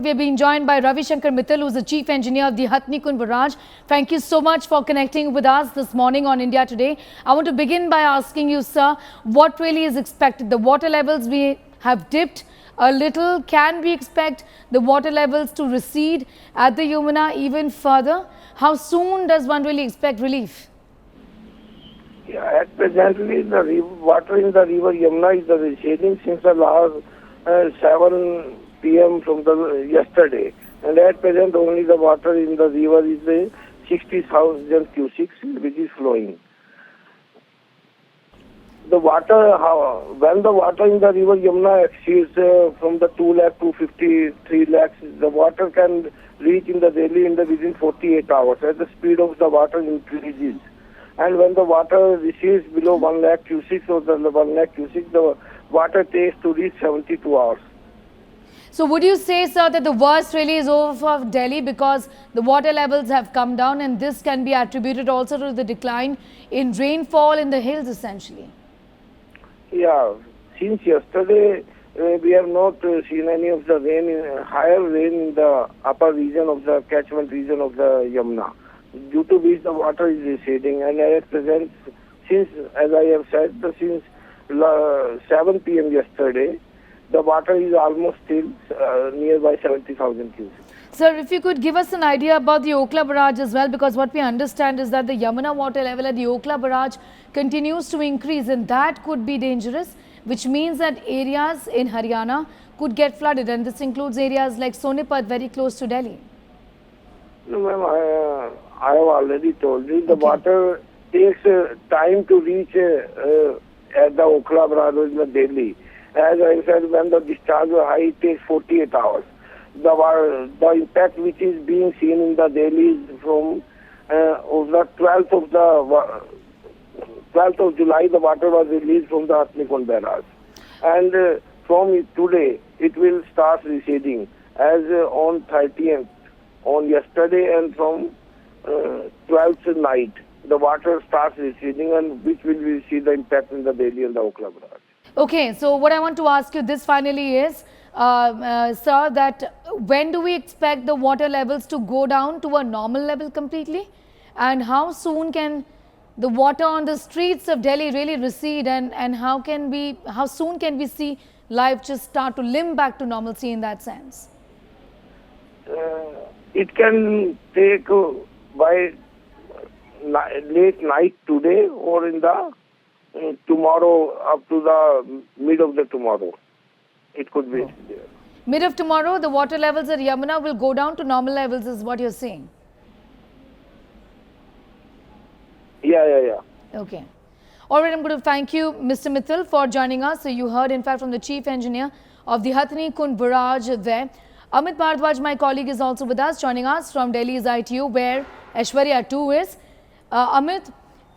We are being joined by Ravi Shankar Mittal, who is the Chief Engineer of the Hathnikund Barrage. Thank you so much for connecting with us this morning on India Today. I want to begin by asking you, sir, what really is expected? The water levels we have dipped a little. Can we expect the water levels to recede at the Yamuna even further? How soon does one really expect relief? Yeah, at presently the water in the river Yamuna is receding since the last 7 p.m. from the yesterday, and at present only the water in the river is 60,000 cusics which is flowing. The water, when the water in the river Yamuna exceeds from the 2 lakh to 53 lakhs, the water can reach in the Delhi within 48 hours as the speed of the water increases. And when the water recedes below 1 lakh cusics or the 1 lakh cusics, the water takes to reach 72 hours. So would you say, sir, that the worst really is over for Delhi because the water levels have come down, and this can be attributed also to the decline in rainfall in the hills essentially? Yeah, since yesterday we have not seen any of the higher rain in the upper region of the catchment region of the Yamuna, due to which the water is receding, and at present, since, as I have said, since 7 p.m. yesterday, the water is almost still nearby 70,000 cusics. Sir, if you could give us an idea about the Okhla Barrage as well, because what we understand is that the Yamuna water level at the Okhla Barrage continues to increase, and that could be dangerous, which means that areas in Haryana could get flooded, and this includes areas like Sonipat, very close to Delhi. No, ma'am, I have already told you, the water takes time to reach at the Okhla Barrage in the Delhi. As I said, when the discharge is high, it takes 48 hours. The impact which is being seen in the Delhi is from the 12th of July, the water was released from the Hathnikund Barrage. And from today, it will start receding as on 30th, on yesterday, and from 12th night, the water starts receding, and which will we see the impact in the Delhi and the Okhla Barrage. Okay, so what I want to ask you this finally is, sir, that when do we expect the water levels to go down to a normal level completely? And how soon can the water on the streets of Delhi really recede, and how soon can we see life just start to limp back to normalcy in that sense? It can take by late night today or in the tomorrow up to the mid of the tomorrow. It could be there. Mid of tomorrow, the water levels at Yamuna will go down to normal levels, is what you're saying? Yeah. Okay. All right, I'm going to thank you, Mr. Mittal, for joining us. So you heard, in fact, from the Chief Engineer of the Hathnikund Barrage there. Amit Bharadwaj, my colleague, is also with us, joining us from Delhi's ITO, where Aishwarya too is. Amit,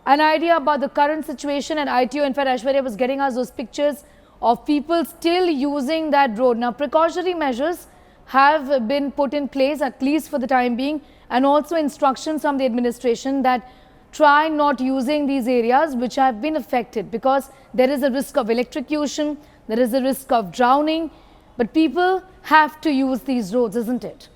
an idea about the current situation at ITO. In fact, Aishwarya was getting us those pictures of people still using that road. Now, precautionary measures have been put in place, at least for the time being, and also instructions from the administration that try not using these areas which have been affected, because there is a risk of electrocution, there is a risk of drowning, but people have to use these roads, isn't it?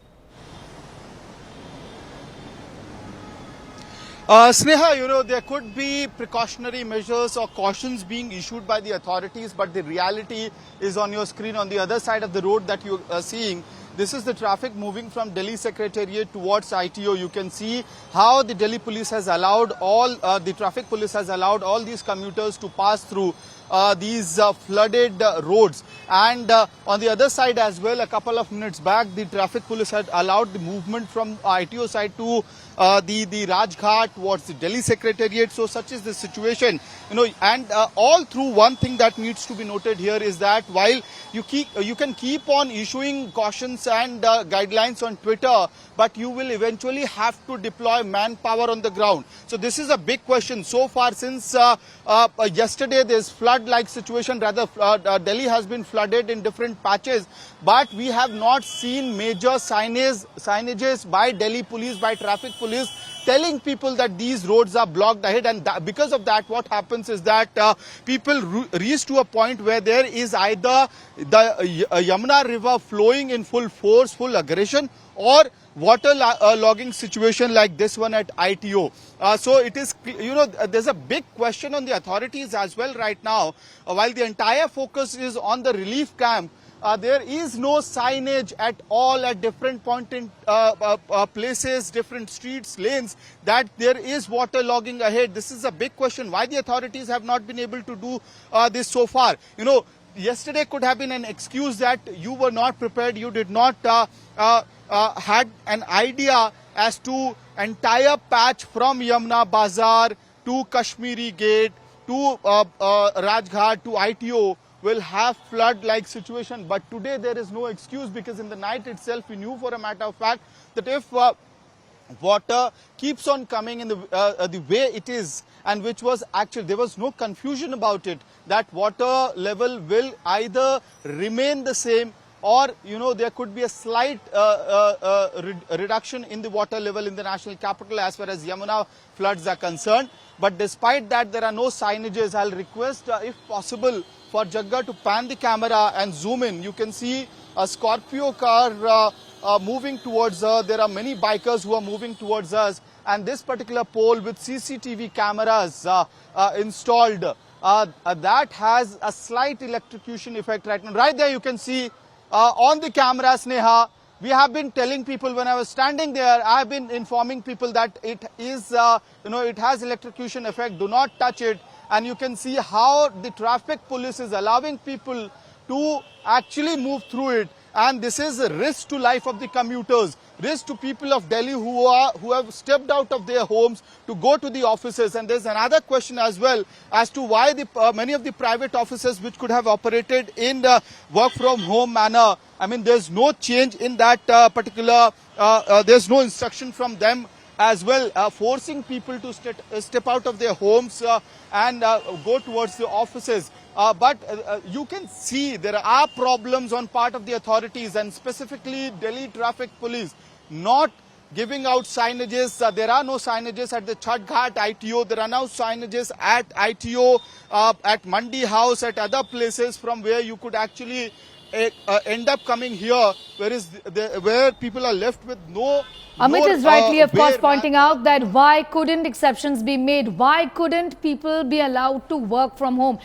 Sneha, there could be precautionary measures or cautions being issued by the authorities, but the reality is on your screen. On the other side of the road that you are seeing, this is the traffic moving from Delhi Secretariat towards ITO. You can see how the Delhi police has allowed the traffic police has allowed all these commuters to pass through these flooded roads. And on the other side as well, a couple of minutes back, the traffic police had allowed the movement from ITO side to the Rajghat towards the Delhi Secretariat. So such is the situation, and all through, one thing that needs to be noted here is that while you can keep on issuing cautions and guidelines on Twitter, but you will eventually have to deploy manpower on the ground. So this is a big question. So far, since yesterday, there's flood-like situation. Rather, Delhi has been flooded in different patches, but we have not seen major signages by Delhi police, by traffic police, telling people that these roads are blocked ahead, and because of that what happens is that people reach to a point where there is either the Yamuna river flowing in full force, full aggression, or water logging situation like this one at ITO. So it is, there's a big question on the authorities as well right now. While the entire focus is on the relief camp, there is no signage at all at different point in places, different streets, lanes, that there is water logging ahead. This is a big question. Why the authorities have not been able to do this so far? Yesterday could have been an excuse that you were not prepared, you did not had an idea as to entire patch from Yamuna Bazar to Kashmiri Gate to Rajghat to ITO will have flood-like situation. But today there is no excuse, because in the night itself we knew for a matter of fact that if water keeps on coming in the way it is, and which was actually, there was no confusion about it, that water level will either remain the same, or there could be a slight reduction in the water level in the national capital as far as Yamuna floods are concerned. But despite that, there are no signages. I'll request, if possible, for Jagga to pan the camera and zoom in. You can see a Scorpio car moving towards her. There are many bikers who are moving towards us, and this particular pole with CCTV cameras installed, that has a slight electrocution effect right now. Right there you can see on the camera, Sneha, we have been telling people, when I was standing there, I have been informing people that it is, it has electrocution effect, do not touch it. And you can see how the traffic police is allowing people to actually move through it. And this is a risk to life of the commuters, risk to people of Delhi who have stepped out of their homes to go to the offices. And there's another question as well as to why many of the private offices which could have operated in the work from home manner, I mean, there's no change in that particular, there's no instruction from them as well, forcing people to step out of their homes and go towards the offices. But you can see there are problems on part of the authorities, and specifically Delhi Traffic Police not giving out signages. There are no signages at the Chhatghat ITO. There are no signages at ITO, at Mandi House, at other places from where you could actually end up coming here, where people are left with no. Amit is rightly, of course, pointing out that why couldn't exceptions be made? Why couldn't people be allowed to work from home?